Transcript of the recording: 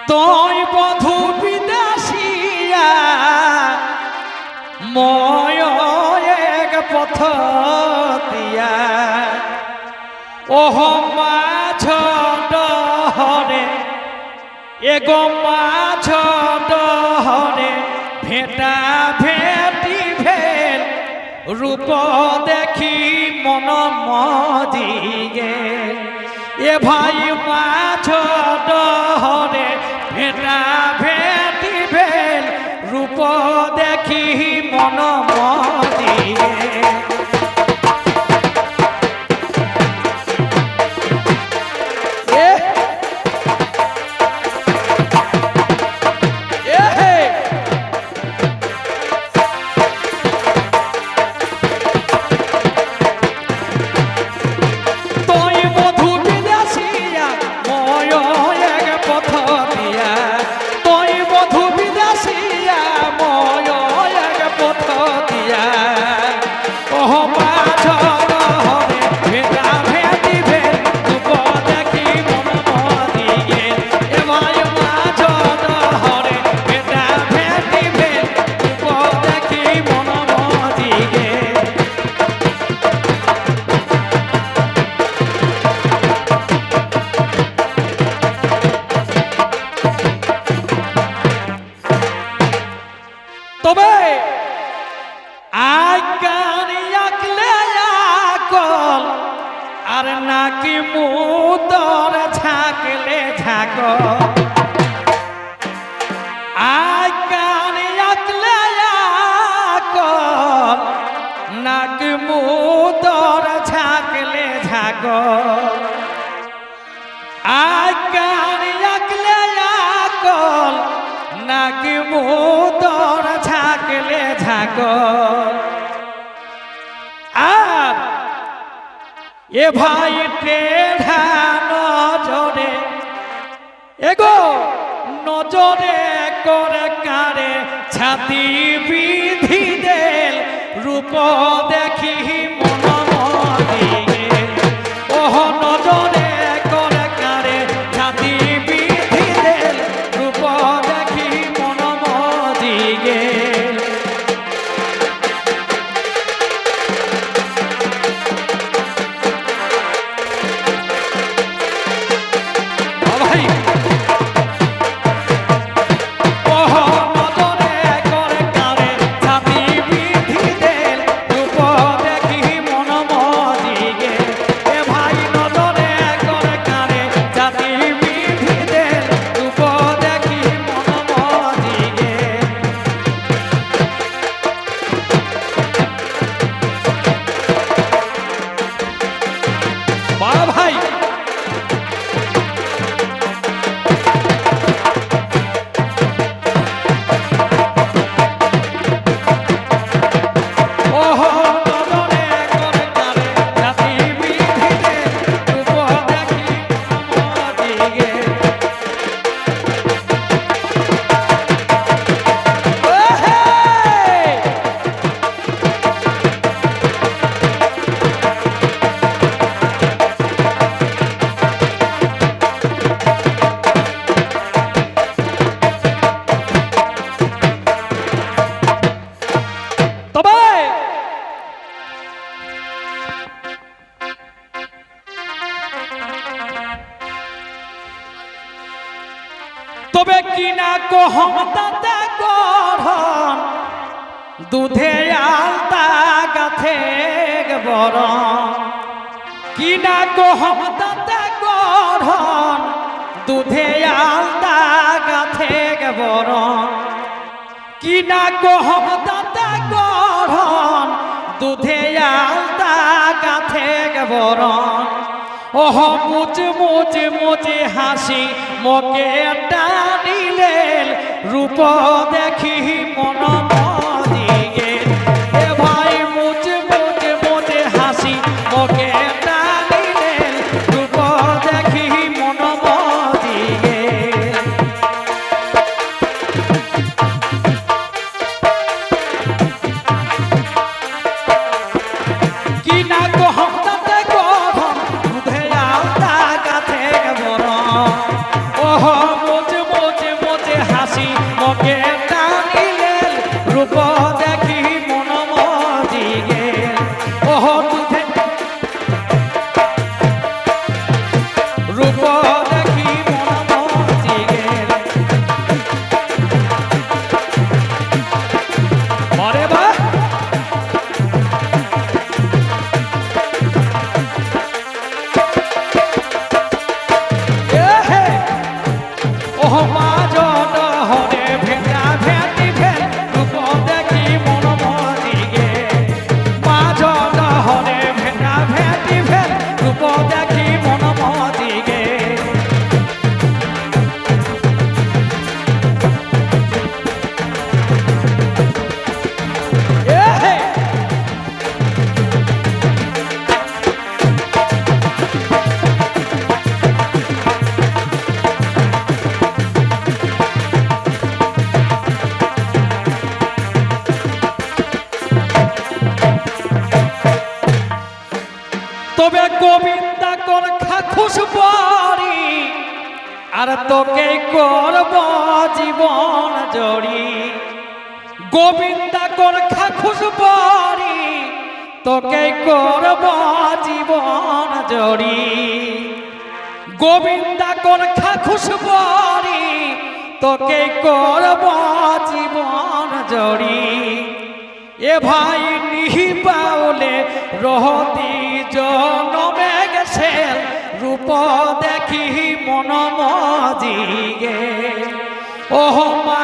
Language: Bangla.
তই বধু বিদেশিয়া ময় এক পথ দিয়া ওহ মাছ ডহরে এগো মাছ ডহরে ভেটা ভেটি ভেল রূপ দেখি মন মজিগে এ ভাই মাছ ডহরে ভেটা ভেটি ভেল রূপ দেখি মন মজিগে তবে আকল আর নাকি মুদর ঝাঁকলে ঝাঁক আকলে আকল নাকি মুদর ঝাঁকলে ঝাঁক আকলে আকল নাকি মুদর ঝাঁকলে ঝাঁক আর এ ভাই টেढ़া নজরে এগো নজরে করে কারে ছাতি বিধি দেল রূপ দেখি মন মজিগে ওহ নজরে করে কারে ছাতি বিধি দেল রূপ দেখি মন মজিগে তবে কিনা কহম তাতে গড়ন দুধে আলতা গাথে বরণ কিনা কহম তাতে গড়ন দুধে আলতা গাথে বরণ কিনা কহম তাতে গড়ন দুধে আলতা গাথে বরণ ওহ মুচ মুচ মুচে হাসি মকে টানিলে রূপ দেখি মন মজিগে এ ভাই মুচ মুচ মুচে হাসি মকে টানিলে রূপ দেখি মন মজিগে কিনা কহম তাতে গড়ন দুধে আলতা গাথে বরণ ওহ মুচ মুচ আর তোকে করব জীবন জড়ি গোবিন্দা কর খাখুশ বড়ি তোকে করব জীবন জড়ি গোবিন্দা কর খাখুশ বড়ি তোকে করব জীবন জড়ি এ ভাই নিহি পাওলে রহতি জনমে গেছে রূপ দেখি মন মজিগে ওহ মা